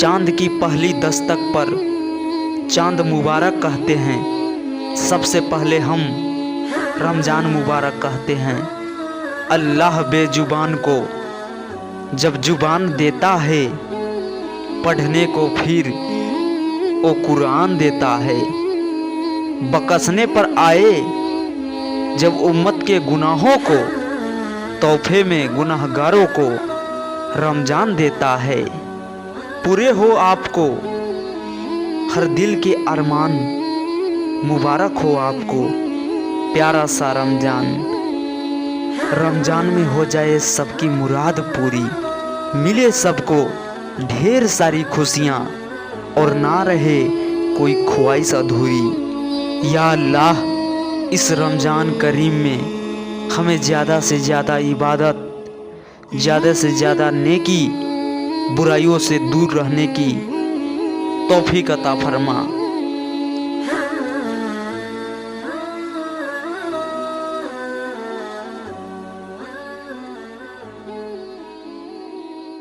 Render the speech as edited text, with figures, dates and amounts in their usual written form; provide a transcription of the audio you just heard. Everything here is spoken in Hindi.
चांद की पहली दस्तक पर चांद मुबारक कहते हैं। सबसे पहले हम रमज़ान मुबारक कहते हैं। अल्लाह बेजुबान को जब जुबान देता है, पढ़ने को फिर वो कुरान देता है। बकसने पर आए जब उम्मत के गुनाहों को, तोहफे में गुनाहगारों को रमज़ान देता है। पूरे हो आपको हर दिल के अरमान, मुबारक हो आपको प्यारा सा रमज़ान। रमज़ान में हो जाए सबकी मुराद पूरी, मिले सबको ढेर सारी खुशियाँ और ना रहे कोई ख्वाहिश अधूरी। या अल्लाह, इस रमज़ान करीम में हमें ज़्यादा से ज़्यादा इबादत, ज़्यादा से ज़्यादा नेकी, बुराइयों से दूर रहने की तौफीक अता फरमा।